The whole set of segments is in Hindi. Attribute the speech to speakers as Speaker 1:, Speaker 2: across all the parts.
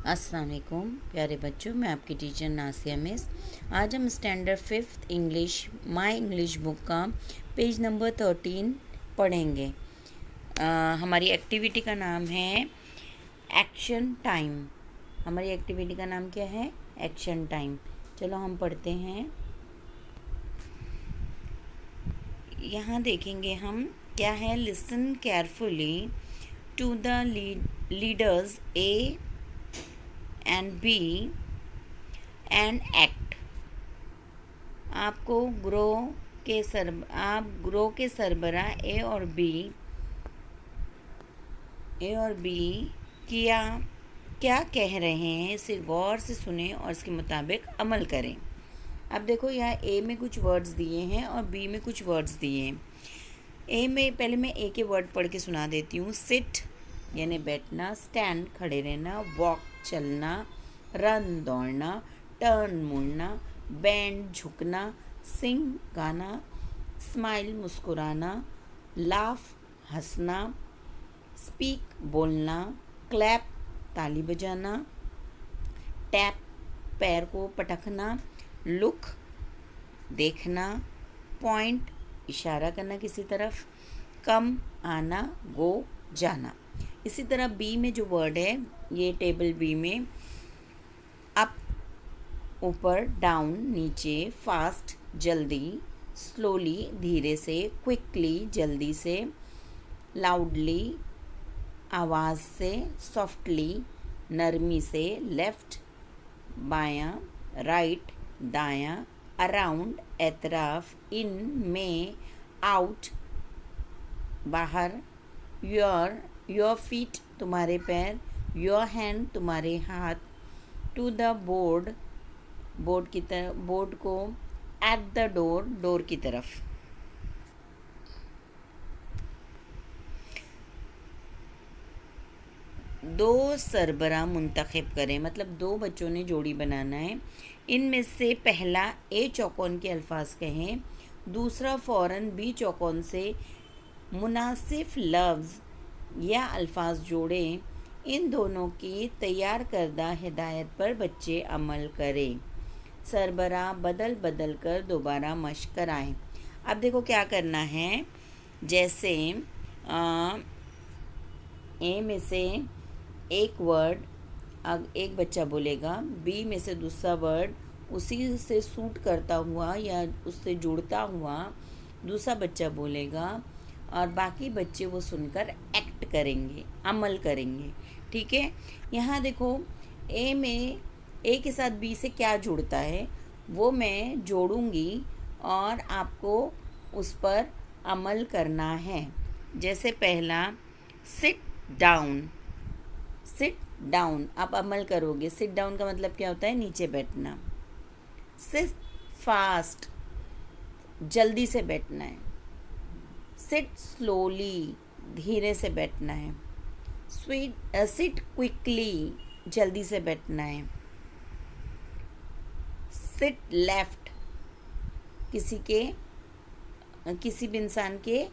Speaker 1: अस्सलाम वालेकुम प्यारे बच्चों, मैं आपकी टीचर नासिया मिस। आज हम standard 5th English my English book का पेज नंबर 13 पढ़ेंगे। हमारी एक्टिविटी का नाम है एक्शन टाइम। हमारी एक्टिविटी का नाम क्या है? Action time. चलो हम पढ़ते हैं। यहाँ देखेंगे हम क्या है। Listen carefully to the leaders A and B and act. आपको ग्रो के सरबरा ए और बी क्या कह रहे हैं, इसे गौर से सुने और इसके मुताबिक अमल करें। अब देखो, यहाँ ए में कुछ वर्ड्स दिए हैं और बी में कुछ वर्ड्स दिए हैं। ए में पहले मैं ए के वर्ड पढ़ के सुना देती हूँ। सिट यानी बैठना, स्टैंड खड़े रहना, वॉक चलना, रन दौड़ना, टर्न मुड़ना, बैंड झुकना, सिंग गाना, स्माइल मुस्कुराना, लाफ हंसना, स्पीक बोलना, क्लैप ताली बजाना, टैप पैर को पटकना, लुक देखना, पॉइंट इशारा करना किसी तरफ, कम आना, गो जाना। इसी तरह बी में जो वर्ड है, ये टेबल बी में अप ऊपर, डाउन नीचे, फास्ट जल्दी, स्लोली धीरे से, क्विकली जल्दी से, लाउडली आवाज़ से, सॉफ्टली नरमी से, लेफ्ट बायां, राइट दायां, अराउंड एतराफ, इन में, आउट बाहर, योर फीट तुम्हारे पैर, योर हैंड तुम्हारे हाथ, टू द बोर्ड बोर्ड को, एट द डोर की तरफ। दो सरबरा मुंतखब करें, मतलब दो बच्चों ने जोड़ी बनाना है। इनमें से पहला ए चौकोन के अल्फाज कहें, दूसरा फ़ौरन बी चौकोन से मुनासिब लफ्ज़ या अल्फाज जोड़ें। इन दोनों की तैयार करदा हिदायत पर बच्चे अमल करें। सरबरा बदल बदल कर दोबारा मश्क कराएं। अब देखो क्या करना है। जैसे ए में से एक वर्ड एक बच्चा बोलेगा, बी में से दूसरा वर्ड उसी से सूट करता हुआ या उससे जुड़ता हुआ दूसरा बच्चा बोलेगा और बाकी बच्चे वो सुनकर एक्ट करेंगे, अमल करेंगे। ठीक है। यहाँ देखो, ए में ए के साथ बी से क्या जुड़ता है वो मैं जोड़ूंगी और आपको उस पर अमल करना है। जैसे पहला सिट डाउन, आप अमल करोगे। सिट डाउन का मतलब क्या होता है? नीचे बैठना। सिट फास्ट, जल्दी से बैठना है। सिट स्लोली, धीरे से बैठना है। सिट क्विकली, जल्दी से बैठना है। सिट लेफ्ट, किसी भी इंसान के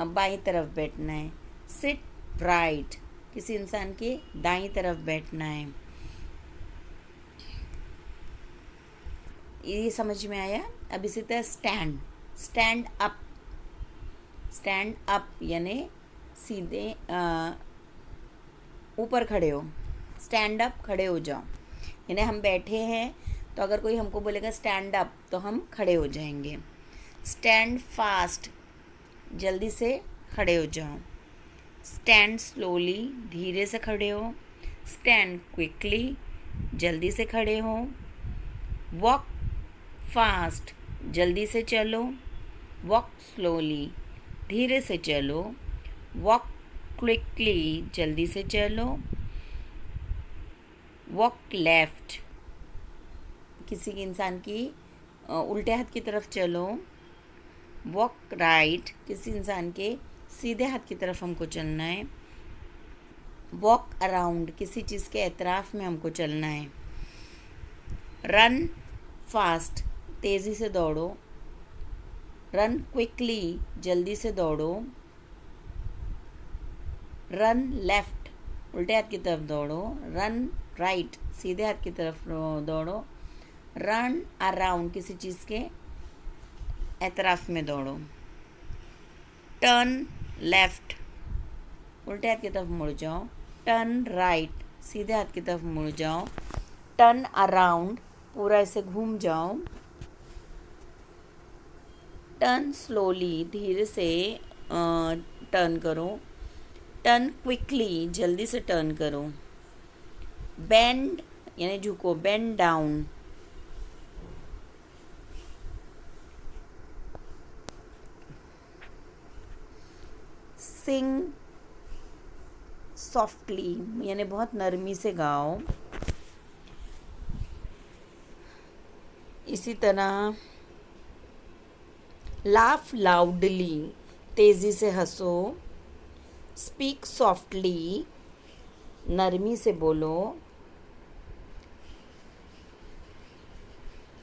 Speaker 1: बाईं तरफ बैठना है। सिट राइट, किसी इंसान के दाईं तरफ बैठना है। ये समझ में आया? अब इसी तरह स्टैंड अप यानी सीधे ऊपर खड़े हो। स्टैंड अप, खड़े हो जाओ। यानी हम बैठे हैं तो अगर कोई हमको बोलेगा स्टैंड अप तो हम खड़े हो जाएंगे। स्टैंड फास्ट, जल्दी से खड़े हो जाओ। स्टैंड स्लोली, धीरे से खड़े हो। स्टैंड क्विकली, जल्दी से खड़े हो। वॉक फास्ट, जल्दी से चलो। वॉक स्लोली, धीरे से चलो। वॉक क्विकली, जल्दी से चलो। वॉक लेफ्ट, किसी इंसान की उल्टे हाथ की तरफ चलो। वॉक राइट, किसी इंसान के सीधे हाथ की तरफ हमको चलना है। वॉक अराउंड, किसी चीज़ के एतराफ़ में हमको चलना है। रन फास्ट, तेज़ी से दौड़ो। रन क्विकली, जल्दी से दौड़ो। रन लेफ्ट, उल्टे हाथ की तरफ दौड़ो। रन राइट सीधे हाथ की तरफ दौड़ो। रन अराउंड किसी चीज़ के एतराफ़ में दौड़ो। टर्न लेफ्ट उल्टे हाथ की तरफ मुड़ जाओ। टर्न राइट सीधे हाथ की तरफ मुड़ जाओ। टर्न अराउंड पूरा ऐसे घूम जाओ। टर्न स्लोली धीरे से टर्न करो। टर्न क्विकली जल्दी से टर्न करो। बेंड यानी झुको, बेंड डाउन। सिंग सॉफ्टली यानी बहुत नरमी से गाओ। इसी तरह लाफ लाउडली तेज़ी से हंसो। स्पीक सॉफ्टली नरमी से बोलो।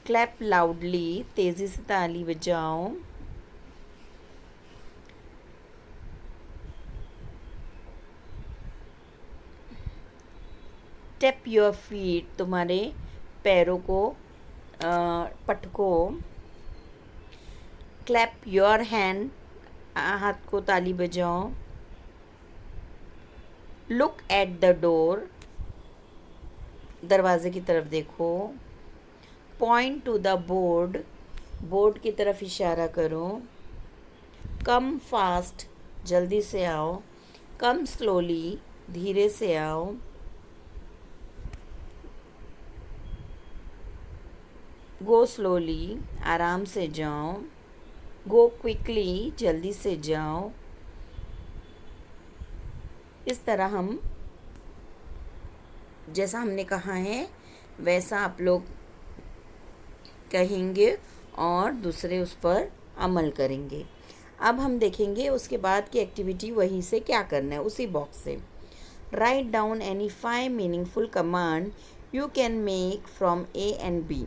Speaker 1: क्लैप लाउडली तेज़ी से ताली बजाओ। टैप योर फीट तुम्हारे पैरों को पटको। क्लैप योर हैंड हाथ को ताली बजाओ। लुक एट द डोर दरवाजे की तरफ देखो। Point two the board board की तरफ इशारा करो। कम फास्ट जल्दी से आओ। कम स्लोली धीरे से आओ। गो स्लोली आराम से जाओ। गो क्विकली जल्दी से जाओ। इस तरह हम जैसा हमने कहा है वैसा आप लोग कहेंगे और दूसरे उस पर अमल करेंगे। अब हम देखेंगे उसके बाद की एक्टिविटी वहीं से क्या करना है उसी बॉक्स से। Write down any 5 meaningful command you can make from A and B.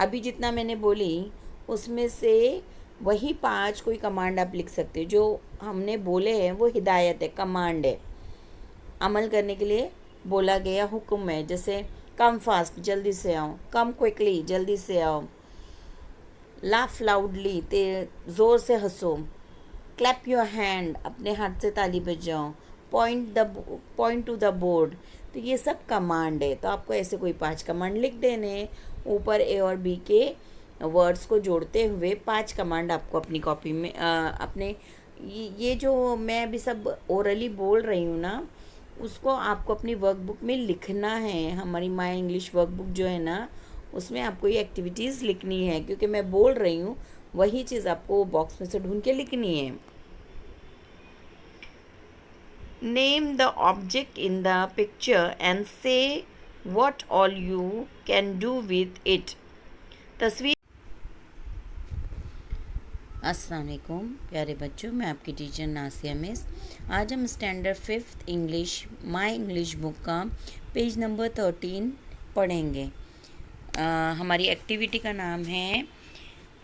Speaker 1: अभी जितना मैंने बोली उसमें से वही 5 कोई कमांड आप लिख सकते हो। जो हमने बोले हैं वो हिदायत है, कमांड है, अमल करने के लिए बोला गया हुक्म है। जैसे कम फास्ट जल्दी से आओ। कम क्विकली जल्दी से आओ। लाफ लाउडली ज़ोर से हंसो। क्लैप योर हैंड अपने हाथ से ताली बजाओ। Point two the board. तो ये सब कमांड है। तो आपको ऐसे कोई 5 कमांड लिख देने। ऊपर ए और बी के वर्ड्स को जोड़ते हुए 5 कमांड आपको अपनी कॉपी में अपने ये जो मैं अभी सब ओरली बोल रही हूँ ना उसको आपको अपनी वर्कबुक में लिखना है। हमारी माई इंग्लिश वर्कबुक जो है ना उसमें आपको ये एक्टिविटीज़ लिखनी है क्योंकि मैं बोल रही हूँ वही चीज़ आपको बॉक्स में से ढूंढ के लिखनी है। Name the object in the picture and say what all you can do with it. तस्वीर। अस्सलाम वालेकुम प्यारे बच्चों, मैं आपकी टीचर नासिया मिस। आज हम standard 5th English my English book का पेज नंबर 13 पढ़ेंगे। हमारी एक्टिविटी का नाम है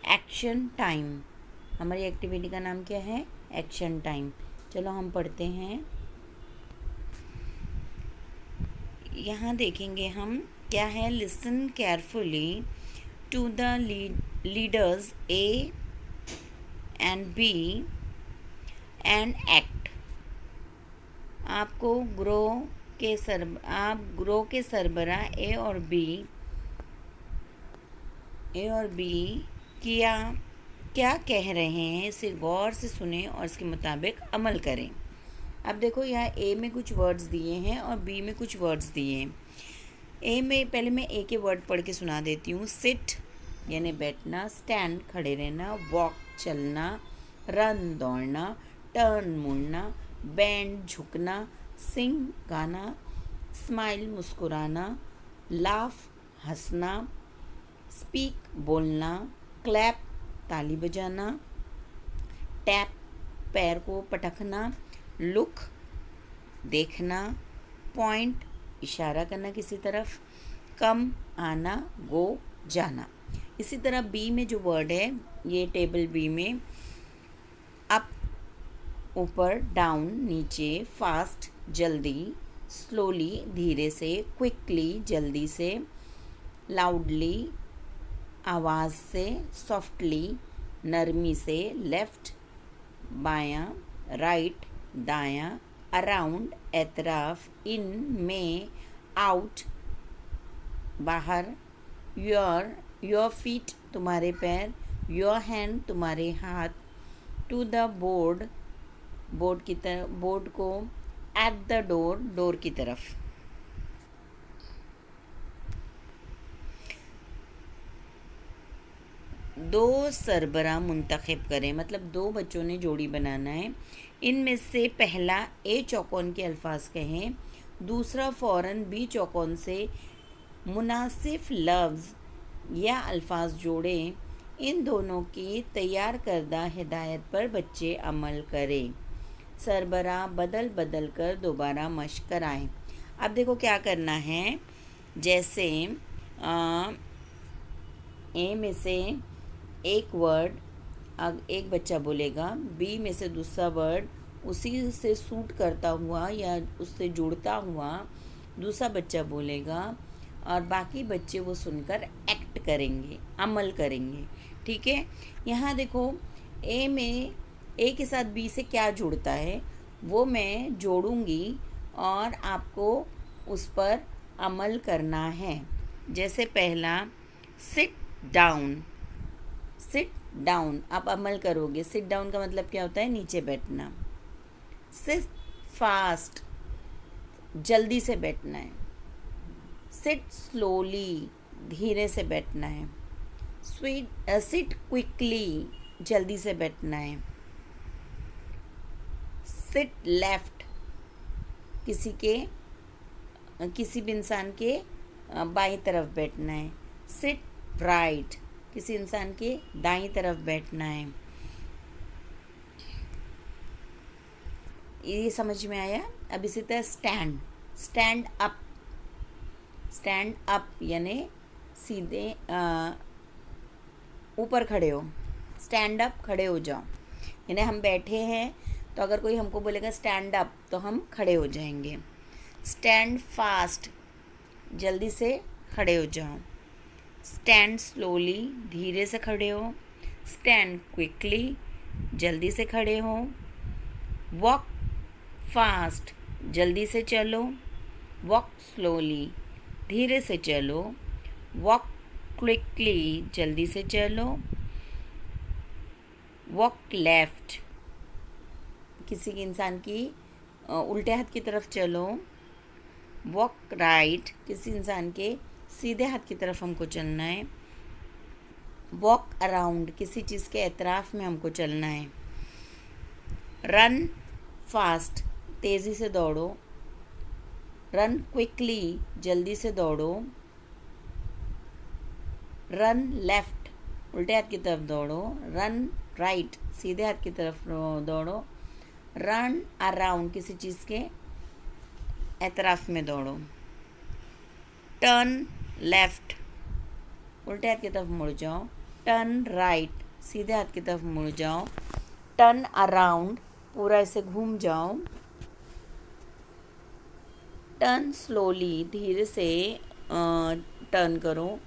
Speaker 1: एक्शन टाइम। हमारी एक्टिविटी का नाम क्या है? Action time. चलो हम पढ़ते हैं। यहाँ देखेंगे हम क्या है। Listen carefully to the leaders A and B and act। आप ग्रो के सरबरा ए और बी क्या कह रहे हैं इसे गौर से सुने और इसके मुताबिक अमल करें। अब देखो यहाँ ए में कुछ वर्ड्स दिए हैं और बी में कुछ वर्ड्स दिए हैं। ए में पहले मैं ए के वर्ड पढ़ के सुना देती हूँ। सिट यानी बैठना। स्टैंड खड़े रहना। वॉक चलना। रन दौड़ना। टर्न मुड़ना। बैंड झुकना। सिंग गाना। स्माइल मुस्कुराना। लाफ हंसना। स्पीक बोलना। क्लैप ताली बजाना। टैप पैर को पटकना। लुक देखना। पॉइंट इशारा करना किसी तरफ। कम आना। गो जाना। इसी तरह बी में जो वर्ड है ये टेबल बी में अप ऊपर, डाउन नीचे, फास्ट जल्दी, स्लोली धीरे से, क्विकली जल्दी से, लाउडली आवाज़ से, सॉफ्टली नरमी से, लेफ्ट बायां, राइट दायां, अराउंड एतराफ, इन में, आउट बाहर, योर फीट तुम्हारे पैर, योर हैंड तुम्हारे हाथ, टू द बोर्ड बोर्ड की तरफ, बोर्ड को, एट द डोर डोर की तरफ। दो सरबरा मुंतखब करें, मतलब दो बच्चों ने जोड़ी बनाना है। इनमें से पहला ए चौकोन के अल्फाज कहें, दूसरा फ़ौरन बी चौकोन से मुनासिब लफ्ज़ या अल्फाज जोड़ें। इन दोनों की तैयार करदा हिदायत पर बच्चे अमल करें। सरबरा बदल बदल कर दोबारा मश्क कराएं। अब देखो क्या करना है। जैसे ए में से एक वर्ड एक बच्चा बोलेगा, बी में से दूसरा वर्ड उसी से सूट करता हुआ या उससे जुड़ता हुआ दूसरा बच्चा बोलेगा, और बाकी बच्चे वो सुनकर एक्ट करेंगे, अमल करेंगे। ठीक है, यहाँ देखो ए में ए के साथ बी से क्या जुड़ता है वो मैं जोड़ूंगी और आपको उस पर अमल करना है। जैसे पहला सिट डाउन, सिट डाउन आप अमल करोगे। सिट डाउन का मतलब क्या होता है? नीचे बैठना। सिट फास्ट जल्दी से बैठना है। सिट स्लोली धीरे से बैठना है। सिट क्विकली जल्दी से बैठना है। सिट लेफ्ट किसी भी इंसान के बाईं तरफ बैठना है। सिट राइट किसी इंसान के दाईं तरफ बैठना है। ये समझ में आया? अब इसी तरह stand, stand up, stand up यानी सीधे ऊपर खड़े हो। स्टैंड अप खड़े हो जाओ, यानी हम बैठे हैं तो अगर कोई हमको बोलेगा स्टैंड अप तो हम खड़े हो जाएंगे। स्टैंड फास्ट जल्दी से खड़े हो जाओ। स्टैंड स्लोली धीरे से खड़े हो। स्टैंड क्विकली जल्दी से खड़े हो। वॉक फास्ट जल्दी से चलो। वॉक स्लोली धीरे से चलो। वॉक क्विकली जल्दी से चलो। वॉक लेफ्ट किसी इंसान की उल्टे हाथ की तरफ चलो। वॉक राइट किसी इंसान के सीधे हाथ की तरफ हमको चलना है। वॉक अराउंड किसी चीज़ के एतराफ़ में हमको चलना है। रन फास्ट तेज़ी से दौड़ो। रन क्विकली जल्दी से दौड़ो। रन लेफ्ट उल्टे हाथ की तरफ दौड़ो। रन राइट सीधे हाथ की तरफ दौड़ो। रन अराउंड किसी चीज़ के एतराफ़ में दौड़ो। टर्न लेफ्ट उल्टे हाथ की तरफ मुड़ जाओ। टर्न राइट सीधे हाथ की तरफ मुड़ जाओ। टर्न अराउंड पूरा ऐसे घूम जाओ। टर्न स्लोली धीरे से टर्न करो।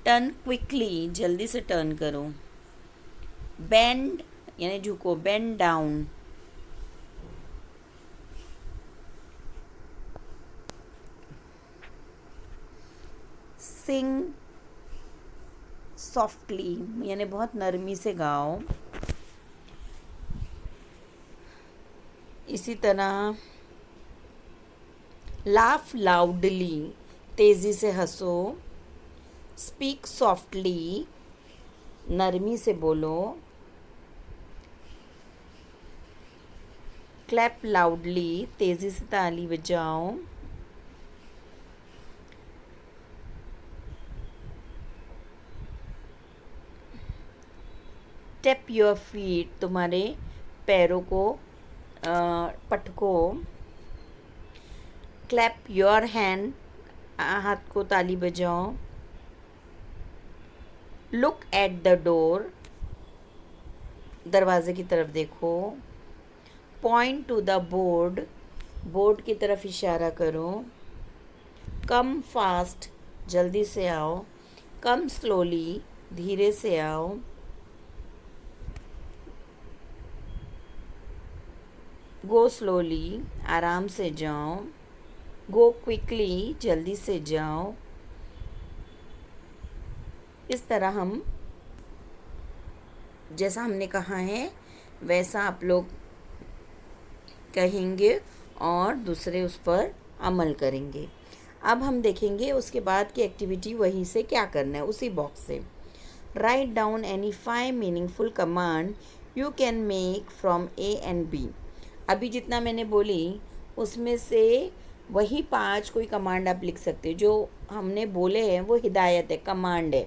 Speaker 1: टर्न क्विकली जल्दी से टर्न करो। बेंड यानी झुको। Bend down. सिंग सॉफ्टली यानी बहुत नरमी से गाओ। इसी तरह लाफ लाउडली तेज़ी से हंसो। स्पीक सॉफ्टली नरमी से बोलो। क्लैप लाउडली तेज़ी से ताली बजाओ। टैप योर फीट तुम्हारे पैरों को पटको। क्लैप योर हैंड हाथ को ताली बजाओ। लुक एट द डोर दरवाजे की तरफ देखो। Point two the board board की तरफ इशारा करो। कम फास्ट, जल्दी से आओ। कम स्लोली, धीरे से आओ। गो स्लोली, आराम से जाओ। गो क्विकली, जल्दी से जाओ। इस तरह हम, जैसा हमने कहा है वैसा आप लोग कहेंगे और दूसरे उस पर अमल करेंगे। अब हम देखेंगे उसके बाद की एक्टिविटी वहीं से क्या करना है, उसी बॉक्स से। Write down any 5 meaningful command you can make from A and B. अभी जितना मैंने बोली उसमें से वही 5 कोई कमांड आप लिख सकते हो। जो हमने बोले हैं वो हिदायत है, कमांड है,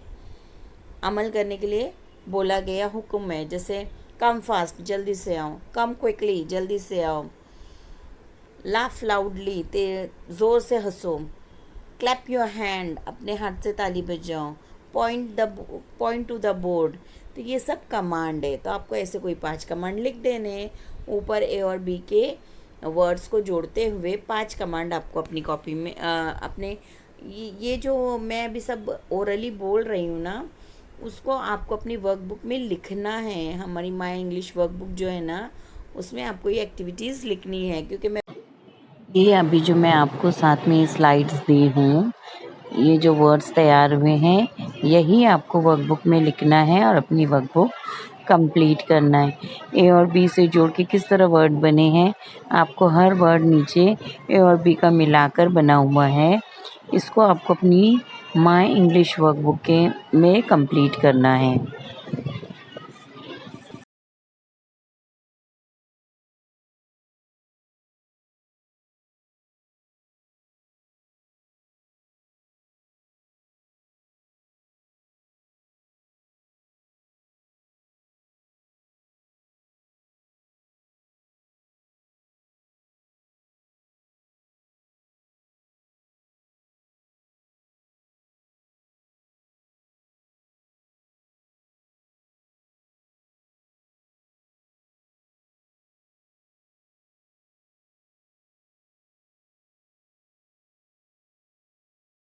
Speaker 1: अमल करने के लिए बोला गया हुक्म है। जैसे कम फास्ट, जल्दी से आओ। कम क्विकली, जल्दी से आओ। लाफ लाउडली, ज़ोर से हंसो। क्लैप योर हैंड, अपने हाथ से ताली बजाओ। Point two the board. तो ये सब कमांड है। तो आपको ऐसे कोई 5 कमांड लिख देने, ऊपर ए और बी के वर्ड्स को जोड़ते हुए 5 कमांड आपको अपनी कॉपी में अपने ये जो मैं अभी सब ओरली बोल रही हूँ ना, उसको आपको अपनी वर्कबुक में लिखना है। हमारी माई इंग्लिश वर्कबुक जो है ना, उसमें आपको ये एक्टिविटीज़ लिखनी है। क्योंकि ये अभी जो मैं आपको साथ में स्लाइड्स दी हूँ, ये जो वर्ड्स तैयार हुए हैं, यही आपको वर्कबुक में लिखना है और अपनी वर्कबुक कंप्लीट करना है। ए और बी से जोड़ के किस तरह वर्ड बने हैं, आपको हर वर्ड नीचे ए और बी का मिलाकर बना हुआ है। इसको आपको अपनी माई इंग्लिश वर्कबुक में कंप्लीट करना है।